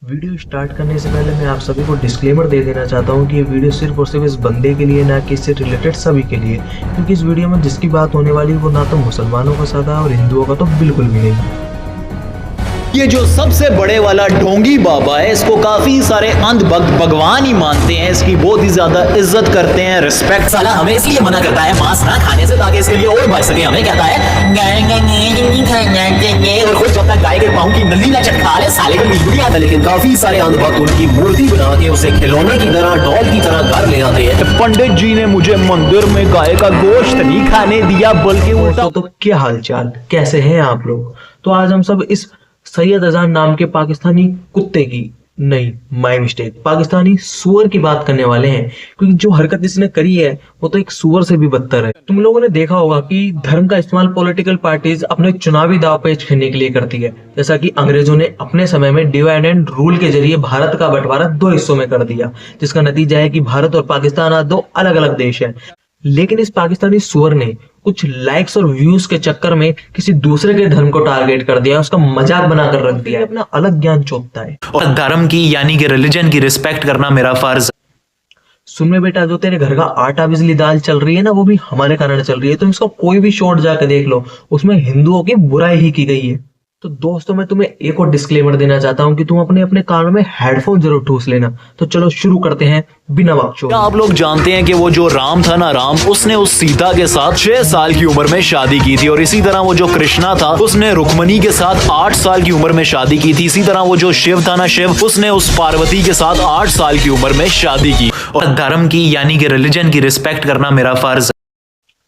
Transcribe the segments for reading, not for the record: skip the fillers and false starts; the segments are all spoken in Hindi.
वीडियो स्टार्ट करने से पहले मैं आप सभी को डिस्क्लेमर दे देना चाहता हूं कि ये वीडियो सिर्फ और सिर्फ इस बंदे के लिए, ना कि इससे रिलेटेड सभी के लिए, क्योंकि इस वीडियो में जिसकी बात होने वाली है वो ना तो मुसलमानों का साथ है और हिंदुओं का तो बिल्कुल भी नहीं। ये जो सबसे बड़े वाला ढोंगी बाबा है, इसको काफी सारे अंध भक्त भगवान ही मानते हैं, इसकी बहुत ही ज्यादा इज्जत करते हैं, रिस्पेक्ट। साला हमें इसलिए मना करता है मांस ना खाने से, ताकि इसके लिए और बढ़ सके। हमें कहता है गाय नहीं खाना चाहिए, और खुद जब तक गाय के पाँव की नली ना चटका ले साले को नींद नहीं आता। लेकिन काफी सारे अंध भक्त उनकी मूर्ति बना के उसे खिलौने की तरह, डॉल की तरह घर ले आते हैं। पंडित जी ने मुझे मंदिर में गाय का गोश्त नहीं खाने दिया, बल्कि उल्टा। तो क्या हालचाल, कैसे हैं आप लोग? तो आज हम सब इस सैयद अजान नाम के पाकिस्तानी कुत्ते की, नहीं माय मिस्टेक, पाकिस्तानी सुअर की बात करने वाले हैं, क्योंकि जो हरकत इसने करी है वो तो एक सुअर से भी बदतर है। तुम लोगों ने देखा होगा कि धर्म का इस्तेमाल पॉलिटिकल पार्टीज अपने चुनावी दाव पेच खेलने के लिए करती है, जैसा कि अंग्रेजों ने अपने समय में डिवाइड एंड रूल के जरिए भारत का बंटवारा दो हिस्सों में कर दिया, जिसका नतीजा है कि भारत और पाकिस्तान आज दो अलग अलग देश है। लेकिन इस पाकिस्तानी सुअर ने कुछ लाइक्स और व्यूज के चक्कर में किसी दूसरे के धर्म को टारगेट कर दिया, उसका मजाक बनाकर रख दिया, अपना अलग ज्ञान चोपता है। और धर्म की यानी कि रिलीजन की रिस्पेक्ट करना मेरा फर्ज। सुन में बेटा, जो तेरे घर का आटा बिजली दाल चल रही है ना, वो भी हमारे कारण चल रही है। तुम इसका कोई भी शॉर्ट जाकर देख लो, उसमें हिंदुओं की बुराई ही की गई है। तो दोस्तों, मैं तुम्हें एक और डिस्क्लेमर देना चाहता हूं कि तुम अपने अपने कानों में हेडफोन जरूर ठूस लेना। तो चलो शुरू करते हैं बिना वक्त। क्या आप लोग जानते हैं कि वो जो राम था ना, राम, उसने उस सीता के साथ 6 साल की उम्र में शादी की थी। और इसी तरह वो जो कृष्णा था, उसने रुक्मणी के साथ 8 साल की उम्र में शादी की थी। इसी तरह वो जो शिव था ना, शिव, उसने उस पार्वती के साथ 8 साल की उम्र में शादी की। और धर्म की यानी कि रिलीजन की रिस्पेक्ट करना मेरा फर्ज।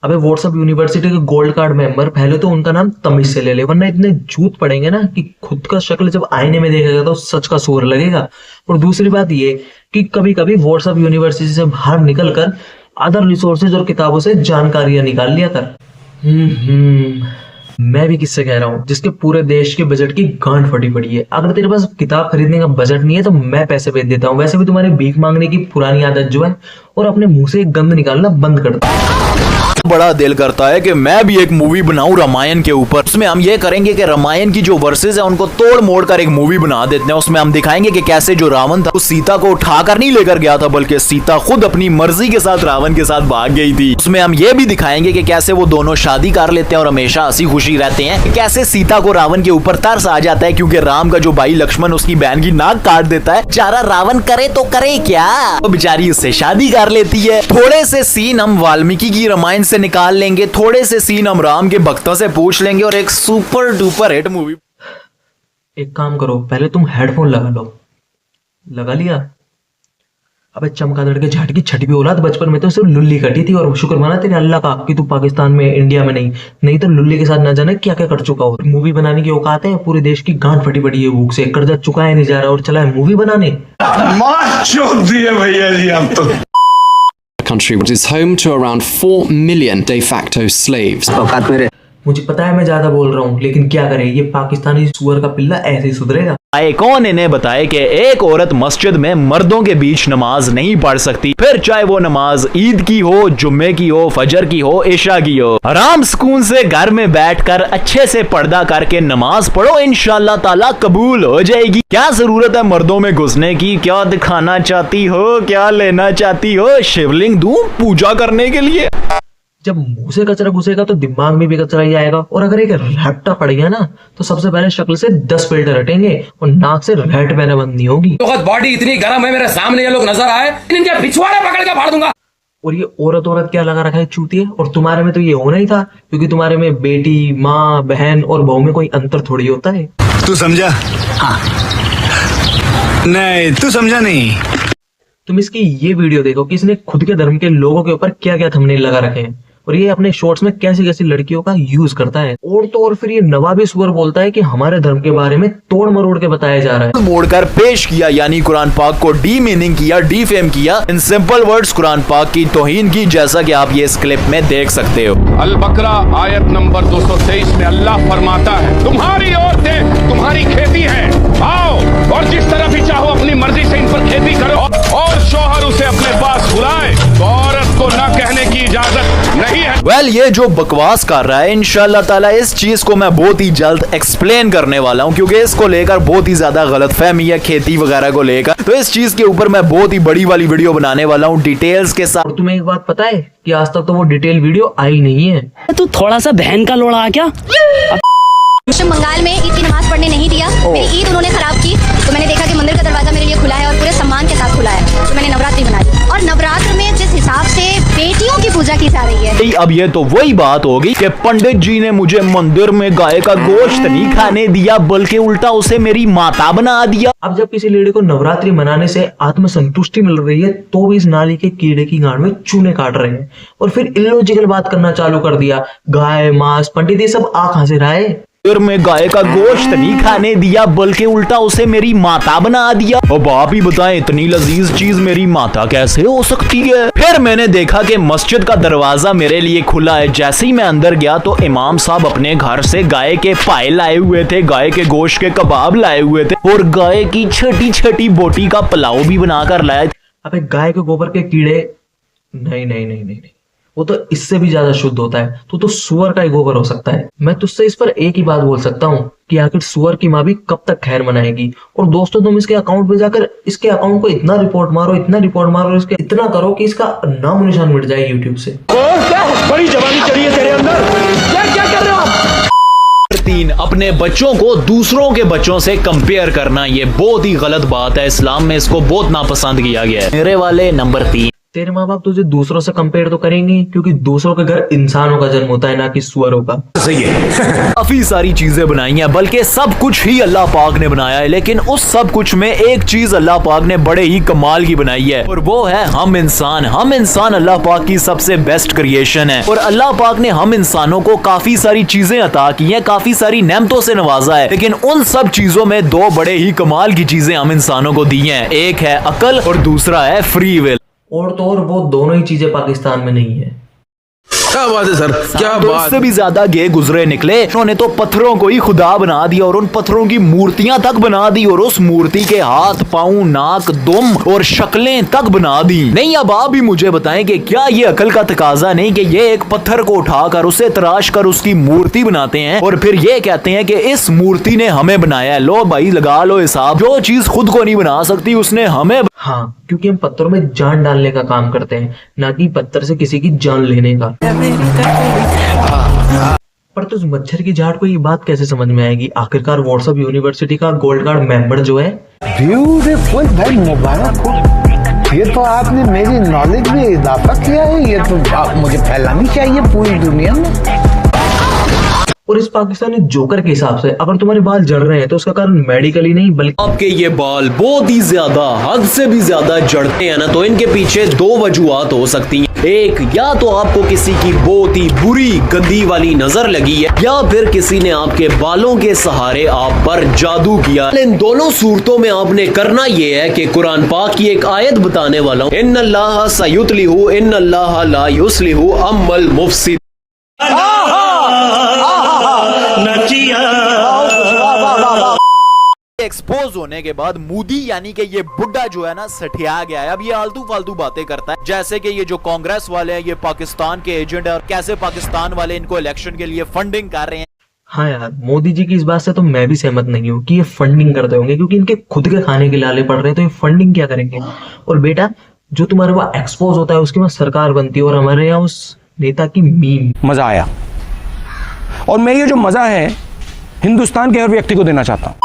अबे व्हाट्सएप यूनिवर्सिटी के गोल्ड कार्ड मेंबर, पहले तो उनका नाम तमीज से ले ले, वरना इतने झूठ पड़ेंगे ना कि खुद का शक्ल जब आईने में देखेगा तो सच का सूर लगेगा। और दूसरी बात ये कि कभी कभी व्हाट्सएप यूनिवर्सिटी से बाहर निकलकर अदर रिसोर्सेज और किताबों से जानकारियां निकाल लिया कर। मैं भी किससे कह रहा हूँ, जिसके पूरे देश के बजट की गांठ फटी पड़ी है। अगर तेरे पास किताब खरीदने का बजट नहीं है तो मैं पैसे भेज देता हूँ। वैसे भी तुम्हारी भीख मांगने की पुरानी आदत जो है, और अपने मुंह से गंद निकालना बंद कर दो। बड़ा दिल करता है कि मैं भी एक मूवी बनाऊं रामायण के ऊपर। उसमें हम ये करेंगे कि रामायण की जो वर्सेस है उनको तोड़ मोड़ कर एक मूवी बना देते हैं। उसमें हम दिखाएंगे कि कैसे जो रावण था उस सीता को उठाकर नहीं लेकर गया था, बल्कि सीता खुद अपनी मर्जी के साथ रावण के साथ भाग गई थी। उसमें हम ये भी दिखाएंगे कि कैसे वो दोनों शादी कर लेते हैं और हमेशा हंसी खुशी रहते हैं। कैसे सीता को रावण के ऊपर तरस आ जाता है क्योंकि राम का जो भाई लक्ष्मण उसकी बहन की नाक काट देता है। बेचारा रावण करे तो करे क्या, वो बेचारी उससे शादी कर लेती है। थोड़े से सीन हम वाल्मीकि की रामायण से निकाल लेंगे, थोड़े से सीन हम राम के भक्तों से पूछ लेंगे, और एक सुपर डुपर हिट मूवी। एक काम करो, पहले तुम हेडफोन लगा लो। लगा लिया? अबे चमगादड़ के झाट की छठवीं औलाद, बचपन में तो सिर्फ लुल्ली कटी थी, और शुक्र माना तेरे अल्लाह का कि तू पाकिस्तान में, इंडिया में नहीं तो लुल्ली के साथ ना जाने क्या क्या कर चुका हो। मूवी बनाने की औकात है, पूरे देश की गांठ फटी पड़ी है भूख से, कर्जा चुकाया नहीं जा रहा और चला है मूवी बनाने। मार चोद दिए भैया जी हम तो। Country which is home to around 4 million de facto slaves. मुझे पता है मैं ज्यादा बोल रहा हूँ, लेकिन क्या करे, ये पाकिस्तानी सुअर का पिल्ला ऐसे ही सुधरेगा। कौन इन्हें बताए कि एक औरत मस्जिद में मर्दों के बीच नमाज नहीं पढ़ सकती, फिर चाहे वो नमाज ईद की हो, जुम्मे की हो, फजर की हो, इशा की हो। आराम सुकून से घर में बैठकर अच्छे से पर्दा करके नमाज पढ़ो, इंशाअल्लाह ताला कबूल हो जाएगी। क्या जरूरत है मर्दों में घुसने की? क्या दिखाना चाहती हो, क्या लेना चाहती हो? शिवलिंग दूं पूजा करने के लिए? जब मुंह से कचरा घुसेगा तो दिमाग में भी कचरा ही आएगा, और अगर एक रैप्टा पड़ गया ना तो सबसे पहले शक्ल से 10 फिल्टर हटेंगे और नाक से रैट पैना बंद नहीं होगी। बॉडी इतनी गर्म है, मेरे सामने ये लोग नजर आए, इनके पिछवाड़े पकड़ के फाड़ दूंगा। और ये औरत क्या लगा रखा है चूतिए, और तुम्हारे में तो ये होना ही था, क्योंकि तुम्हारे में बेटी, माँ, बहन और बहू में कोई अंतर थोड़ी होता है। तू समझा? हाँ। नहीं तू समझा नहीं। तुम इसकी ये वीडियो देखो कि इसने खुद के धर्म के लोगों के ऊपर क्या क्या थंबनेल लगा रखे हैं, और ये अपने शॉर्ट्स में कैसी कैसी लड़कियों का यूज करता है। और तो और फिर ये नवाबी सुअर बोलता है कि हमारे धर्म के बारे में तोड़ मरोड़ के बताया जा रहा है। मोड़कर पेश किया, यानी कुरान पाक को डी मीनिंग किया, डी फेम किया, इन सिंपल वर्ड्स कुरान पाक की तौहीन की, जैसा कि आप ये इस क्लिप में देख सकते हो। अल बकरा आयत नंबर 223 में अल्लाह फरमाता है, तुम्हारी औरतें तुम्हारी खेती है, आओ और जिस तरह भी चाहो अपनी मर्जी से इन पर खेती करो, और शौहर उसे अपने पास बुलाए तो औरत को न कहने की इजाजत नहीं है। कल ये जो बकवास कर रहा है, इंशाल्लाह ताला इस चीज को मैं बहुत ही जल्द एक्सप्लेन करने वाला हूँ, क्योंकि इसको लेकर बहुत ही ज्यादा गलतफहमी है खेती वगैरह को लेकर। तो इस चीज के ऊपर मैं बहुत ही बड़ी वाली वीडियो बनाने वाला हूँ डिटेल्स के साथ। और तुम्हें एक बात पता है कि आज तक तो वो डिटेल वीडियो आई नहीं है। तू थोड़ा सा बहन का लोड़ा क्या? पश्चिम बंगाल में ईद की नमाज पढ़ने नहीं दिया, मेरी ईद उन्होंने खराब की, तो मैंने देखा कि मंदिर का दरवाजा मेरे लिए खुला है और पूरे सम्मान के साथ खुला है, तो मैंने नवरात्रि मनाई। और नवरात्र में जिस हिसाब से बेटियों की पूजा की जा रही है, अब ये तो वही बात होगी कि पंडित जी ने मुझे मंदिर में गाय का गोश्त नहीं खाने दिया, बल्कि उल्टा उसे मेरी माता बना दिया। अब जब किसी लेडी को नवरात्रि मनाने से आत्म संतुष्टि मिल रही है, तो भी इस नाली के कीड़े की गांड में चूने काट रहे हैं और फिर इलॉजिकल बात करना चालू कर दिया। गाय, मांस, पंडित, ये सब आ कहां से रहा है? फिर में गाय का गोश्त नहीं खाने दिया, बल्कि उल्टा उसे मेरी माता बना दिया। अब आप ही बताएं, इतनी लजीज चीज मेरी माता कैसे हो सकती है? फिर मैंने देखा कि मस्जिद का दरवाजा मेरे लिए खुला है। जैसे ही मैं अंदर गया तो इमाम साहब अपने घर से गाय के पाए लाए हुए थे, गाय के गोश्त के कबाब लाए हुए थे और गाय की छोटी छोटी बोटी का पुलाव भी बनाकर लाए। अबे गाय के गोबर के कीड़े? नहीं नहीं नहीं नहीं, वो तो इससे भी ज्यादा शुद्ध होता है। तो सुअर का ही गोबर हो सकता है। मैं तुझसे इस पर एक ही बात बोल सकता हूँ कि आखिर सुअर की माँ भी कब तक खैर मनाएगी। और दोस्तों, तुम इसके अकाउंट पे जाकर इसके अकाउंट को इतना रिपोर्ट मारो, इतना रिपोर्ट मारो, इसके इतना करो कि इसका नाम निशान मिट जाए यूट्यूब से। बड़ी जवानी चढ़ी है तेरे अंदर, क्या कर रहे हो आप? 3, अपने बच्चों को दूसरों के बच्चों से कंपेयर करना, ये बहुत ही गलत बात है। इस्लाम में इसको बहुत नापसंद किया गया है। मेरे वाले नंबर 3, तेरे माँ बाप तुझे दूसरों से कंपेयर तो करेंगे, क्योंकि दूसरों के घर इंसानों का जन्म होता है, ना कि सुअरों का। सही है। काफी सारी चीजें बनाई हैं, बल्कि सब कुछ ही अल्लाह पाक ने बनाया है, लेकिन उस सब कुछ में एक चीज अल्लाह पाक ने बड़े ही कमाल की बनाई है, और वो है हम इंसान। हम इंसान अल्लाह पाक की सबसे बेस्ट क्रिएशन है, और अल्लाह पाक ने हम इंसानों को काफी सारी चीजें अता की हैं, काफी सारी नेमतों से नवाजा है, लेकिन उन सब चीजों में 2 बड़े ही कमाल की चीजें हम इंसानों को दी हैं। एक है अकल और दूसरा है फ्री विल। और तो और वो दोनों ही चीजें पाकिस्तान में नहीं है। क्या बात है सर, क्या तो बात। इससे भी ज्यादा गे गुजरे निकले। उन्होंने तो पत्थरों को ही खुदा बना दिया और उन पत्थरों की मूर्तियां तक बना दी, और उस मूर्ति के हाथ, पांव, नाक, दुम और शक्लें तक बना दी। नहीं, अब आप भी मुझे बताएं कि क्या ये अकल का तकाजा नहीं कि ये एक पत्थर को उठाकर उसे तराश कर उसकी मूर्ति बनाते हैं और फिर ये कहते हैं कि इस मूर्ति ने हमें बनाया है। लो भाई, लगा लो हिसाब। जो चीज खुद को नहीं बना सकती उसने हमें। हाँ, क्योंकि हम पत्थरों में जान डालने का काम करते हैं, ना कि पत्थर से किसी की जान लेने का। पर तो उस मच्छर की झाड़ को ये बात कैसे समझ में आएगी? आखिरकार व्हाट्सएप यूनिवर्सिटी का गोल्ड कार्ड मेंबर जो है। ब्यूटीफुल, भाई मुबारक हो। ये तो आपने मेरी नॉलेज में इजाफा किया है। ये तो मुझे फैलानी चाहिए पूरी दुनिया में। और इस पाकिस्तानी जोकर के हिसाब से अगर तुम्हारे बाल जड़ रहे हैं तो उसका कारण मेडिकली नहीं, बल्कि आपके ये बाल बहुत ही ज्यादा, हद से भी ज्यादा जड़ते हैं ना, तो इनके पीछे 2 वजूहात हो सकती हैं। एक, या तो आपको किसी की बहुत ही बुरी गंदी वाली नजर लगी है, या फिर किसी ने आपके बालों के सहारे आप पर जादू किया। इन दोनों सूरतों में आपने करना ये है कि कुरान पाक की एक आयत बताने वाला हूँ, इन्नल्लाह सयुस्लिहु इन्नल्लाह ला युस्लिहु अमल मुफसिद। एक्सपोज होने के बाद मोदी यानी कि ये बुड्ढा जो है ना सठिया गया है। अब ये आलतू फालतू बातें करता है, जैसे कि ये जो कांग्रेस वाले हैं ये पाकिस्तान के एजेंट है और कैसे पाकिस्तान वाले इनको इलेक्शन के लिए फंडिंग कर रहे हैं। हाँ यार, मोदी जी की इस बात से तो मैं भी सहमत नहीं हूँ कि ये फंडिंग करते होंगे, क्योंकि इनके खुद के खाने के लाले पड़ रहे हैं, तो ये फंडिंग क्या करेंगे? और बेटा, जो तुम्हारे वहां एक्सपोज होता है उसके बाद सरकार बनती है, और हमारे यहाँ उस नेता की मीम। मजा आया, और मैं ये जो मजा है हिंदुस्तान के हर व्यक्ति को देना चाहता हूँ।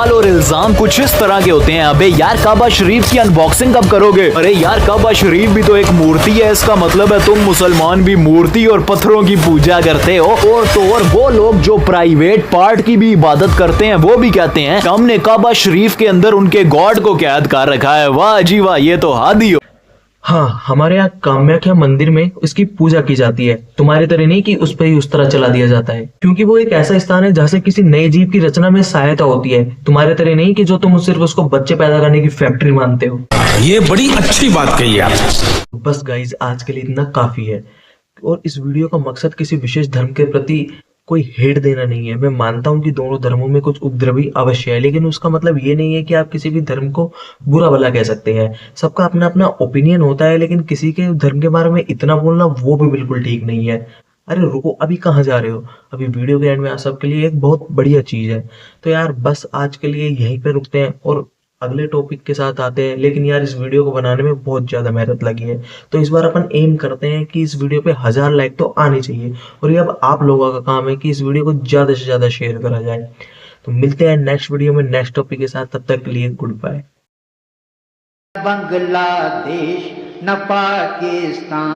और इल्जाम कुछ इस तरह के होते हैं, अबे यार काबा शरीफ की अनबॉक्सिंग कब करोगे? अरे यार, काबा शरीफ भी तो एक मूर्ति है, इसका मतलब है तुम मुसलमान भी मूर्ति और पत्थरों की पूजा करते हो। और तो और वो लोग जो प्राइवेट पार्ट की भी इबादत करते हैं वो भी कहते हैं हमने काबा शरीफ के अंदर उनके गॉड को कैद कर रखा है। वाह जी वाह, ये तो हद ही हो। हाँ, हमारे यहाँ कामाख्या मंदिर में उसकी पूजा की जाती है, तुम्हारी तरह नहीं कि उस पर ही उस तरह चला दिया जाता है, क्योंकि वो एक ऐसा स्थान है जहाँ से किसी नए जीव की रचना में सहायता होती है। तुम्हारे तरह नहीं कि जो तुम सिर्फ उसको बच्चे पैदा करने की फैक्ट्री मानते हो। ये बड़ी अच्छी बात कही आप। बस गाइज, आज के लिए इतना काफी है। और इस वीडियो का मकसद किसी विशेष धर्म के प्रति कोई हेट देना नहीं है। मैं मानता हूँ कि दोनों धर्मों में कुछ उपद्रवी अवश्य है, लेकिन उसका मतलब ये नहीं है कि आप किसी भी धर्म को बुरा भला कह सकते हैं। सबका अपना अपना ओपिनियन होता है, लेकिन किसी के धर्म के बारे में इतना बोलना वो भी बिल्कुल ठीक नहीं है। अरे रुको, अभी कहाँ जा रहे हो? अभी वीडियो के एंड में आप सबके लिए एक बहुत बढ़िया चीज़ है। तो यार बस आज के लिए यहीं पे रुकते हैं और अगले टॉपिक के साथ आते हैं। लेकिन यार इस वीडियो को बनाने में बहुत ज़्यादा मेहनत लगी है, तो इस बार अपन एम करते हैं कि इस वीडियो पे 1000 लाइक तो आने चाहिए, और ये अब आप लोगों का काम है कि इस वीडियो को ज़्यादा से ज़्यादा शेयर करा जाए। तो मिलते हैं नेक्स्ट वीडियो में नेक्स्ट टॉपिक के साथ, तब तक के लिए गुड बाय। बांग्लादेश न पाकिस्तान,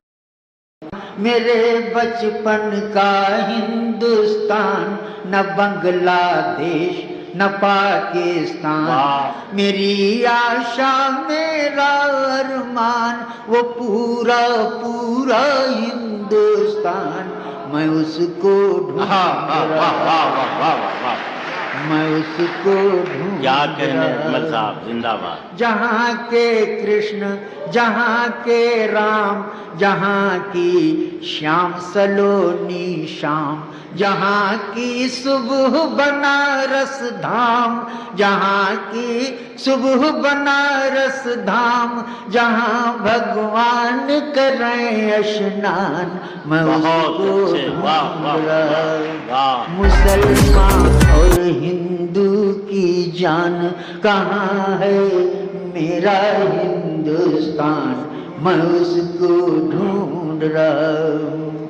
मेरे बचपन का हिंदुस्तान, न बांग्लादेश न पाकिस्तान, मेरी आशा मेरा अरमान, वो पूरा पूरा हिंदुस्तान, मैं उसको ढूंढ मैं उसको ढूंढ क्या कहने अजमल साहब, जिंदाबाद। जहाँ के कृष्ण, जहाँ के राम, जहाँ की श्याम सलोनी शाम, जहाँ की सुबह बनारस धाम, जहाँ की सुबह बनारस धाम, जहाँ भगवान करें स्नान, मैं उसको ढूंढ रहा। मुसलमान और हिंदू की जान कहाँ है मेरा हिंदुस्तान, मैं उसको ढूंढ रहा हूँ।